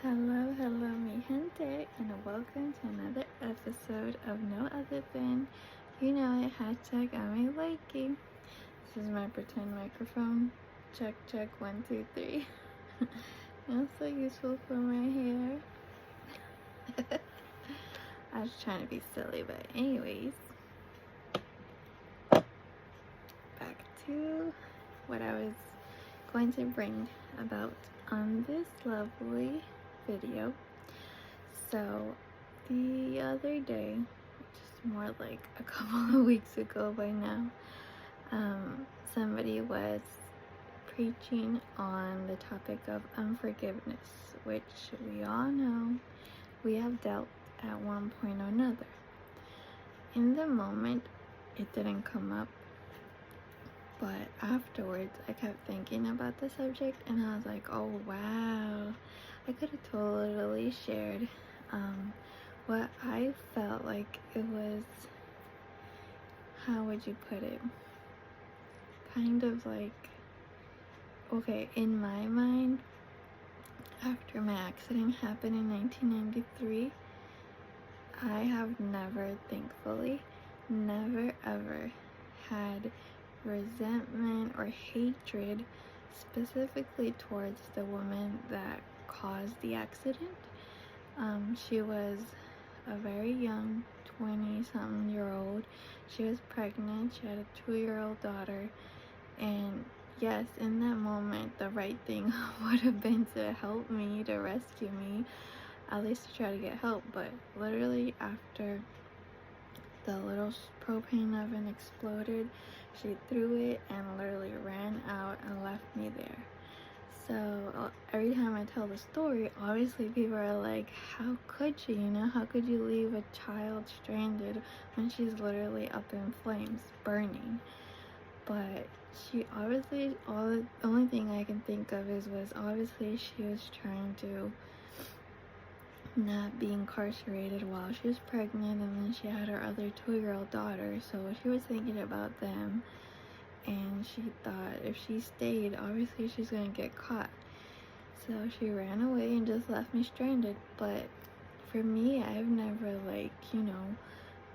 Hello, hello, mi gente, and welcome to another episode of no other than, you know it, hashtag Amilikey. This is my pretend microphone. Check, check, 1, 2, 3. It's so useful for my hair. I was trying to be silly, but anyways, back to what I was going to bring about on this lovely video. So, the other day, which is more like a couple of weeks ago by now, somebody was preaching on the topic of unforgiveness, which we all know we have dealt at one point or another. In the moment, it didn't come up, but afterwards, I kept thinking about the subject, and I was like, oh wow, I could have totally shared what I felt like it was. How would you put it? Kind of like, okay, in my mind, after my accident happened in 1993, I have never, thankfully, never ever had resentment or hatred specifically towards the woman that caused the accident. She was a very young 20-something-year-old. She was pregnant. She had a 2-year-old daughter. And yes, in that moment, the right thing would have been to help me, to rescue me, at least to try to get help. But literally after the little propane oven exploded, she threw it and literally ran out and left me there. So every time I tell the story, obviously people are like, how could she, how could you leave a child stranded when she's literally up in flames, burning? But she obviously, the only thing I can think of was obviously she was trying to not be incarcerated while she was pregnant, and then she had her other 2-year-old daughter, so she was thinking about them. And she thought if she stayed, obviously she's gonna get caught. So she ran away and just left me stranded. But for me, I've never,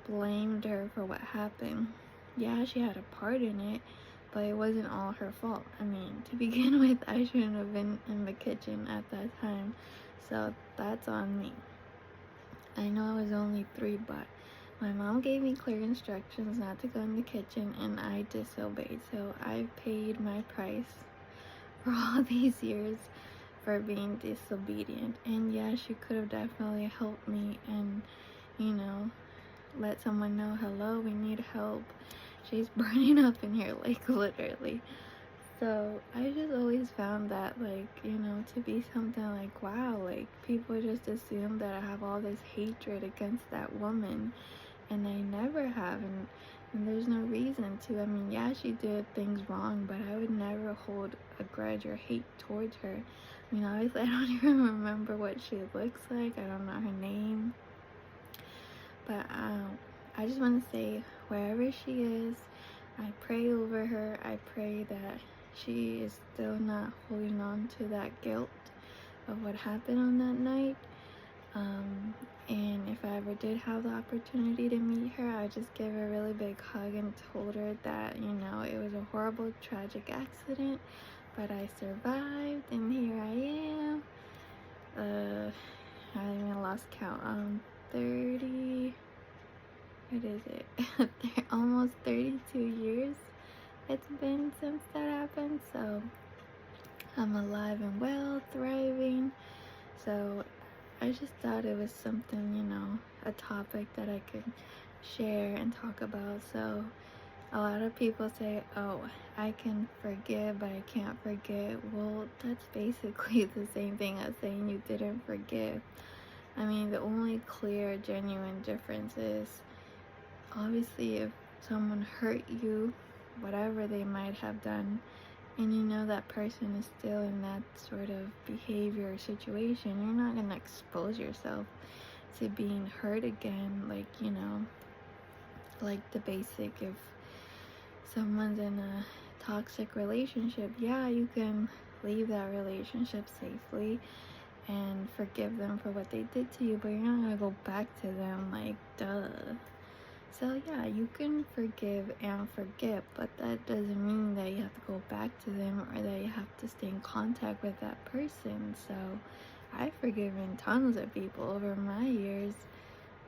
blamed her for what happened. Yeah, she had a part in it, but it wasn't all her fault. I mean, to begin with, I shouldn't have been in the kitchen at that time. So that's on me. I know I was only 3, but my mom gave me clear instructions not to go in the kitchen, and I disobeyed. So I paid my price for all these years for being disobedient. And yeah, she could have definitely helped me and, let someone know, hello, we need help. She's burning up in here, like literally. So I just always found that, to be something like, wow, like people just assume that I have all this hatred against that woman, and I never have, and there's no reason to. I mean, yeah, she did things wrong, but I would never hold a grudge or hate towards her. I mean, obviously, I don't even remember what she looks like. I don't know her name. But I just want to say, wherever she is, I pray over her. I pray that she is still not holding on to that guilt of what happened on that night. And if I ever did have the opportunity to meet her, I'd just give her a really big hug and told her that, it was a horrible, tragic accident, but I survived, and here I am. I even lost count. 30, what is it? Almost 32 years it's been since that happened, so I'm alive and well, thriving. So I just thought it was something, a topic that I could share and talk about. So a lot of people say, oh, I can forgive, but I can't forget. Well, that's basically the same thing as saying you didn't forgive. I mean, the only clear, genuine difference is, obviously, if someone hurt you, whatever they might have done, and that person is still in that sort of behavior or situation, you're not going to expose yourself to being hurt again. Like the basic, if someone's in a toxic relationship, yeah, you can leave that relationship safely and forgive them for what they did to you, but you're not gonna go back to them, like, duh. So yeah, you can forgive and forget, but that doesn't mean that you have to go back to them or that you have to stay in contact with that person. So I've forgiven tons of people over my years,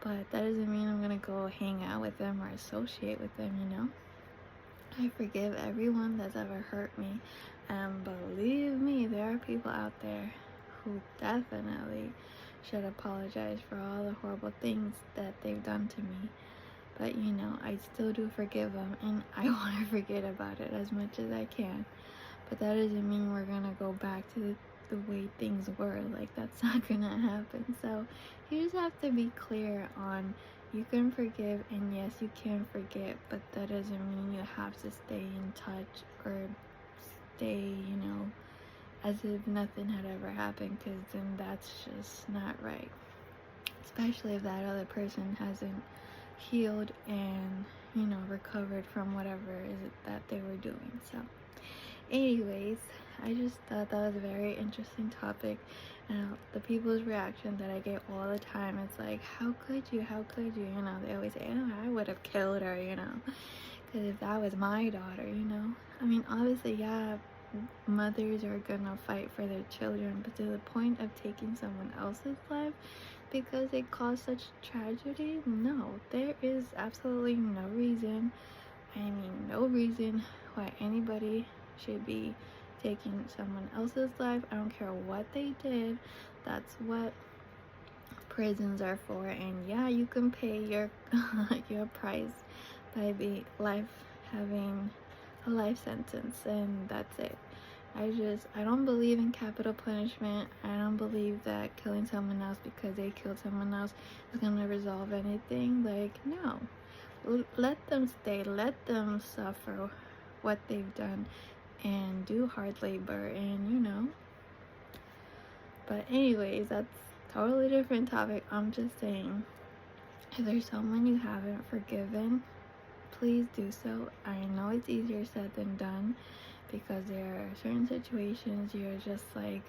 but that doesn't mean I'm gonna go hang out with them or associate with them, you know? I forgive everyone that's ever hurt me, and believe me, there are people out there who definitely should apologize for all the horrible things that they've done to me. But you know, I still do forgive them, and I want to forget about it as much as I can. But that doesn't mean we're gonna go back to the way things were. Like, that's not gonna happen. So you just have to be clear on, you can forgive and yes, you can forget, but that doesn't mean you have to stay in touch or stay, you know, as if nothing had ever happened, because then that's just not right. Especially if that other person hasn't healed and, you know, recovered from whatever is it that they were doing. So anyways, I just thought that was a very interesting topic, and the people's reaction that I get all the time, it's like, how could you, you know, they always say, oh, I would have killed her, you know, because if that was my daughter, you know. I mean, obviously, yeah, mothers are gonna fight for their children, but to the point of taking someone else's life because it caused such tragedy, no, there is absolutely no reason, I mean, no reason why anybody should be taking someone else's life. I don't care what they did. That's what prisons are for. And yeah, you can pay your your price by having a life sentence, and that's it. I don't believe in capital punishment. I don't believe that killing someone else because they killed someone else is gonna resolve anything. Like, no. Let them stay, let them suffer what they've done and do hard labor, and you know. But anyways, that's totally different topic. I'm just saying, if there's someone you haven't forgiven, please do so. I know it's easier said than done, because there are certain situations you're just like,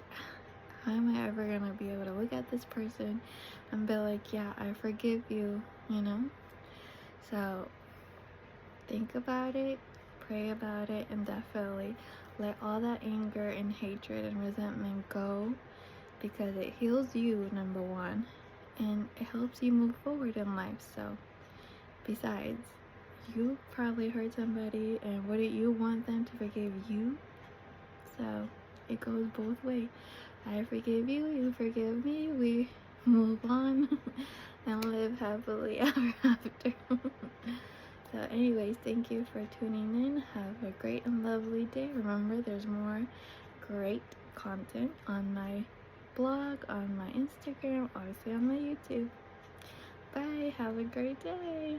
how am I ever gonna be able to look at this person and be like, yeah, I forgive you, you know? So think about it, pray about it, and definitely let all that anger and hatred and resentment go, because it heals you, number one, and it helps you move forward in life. So besides, you probably hurt somebody, and wouldn't you want them to forgive you? So it goes both ways. I forgive you, you forgive me, we move on and live happily ever after. So anyways, thank you for tuning in. Have a great and lovely day. Remember, there's more great content on my blog, on my Instagram, obviously on my YouTube. Bye. Have a great day.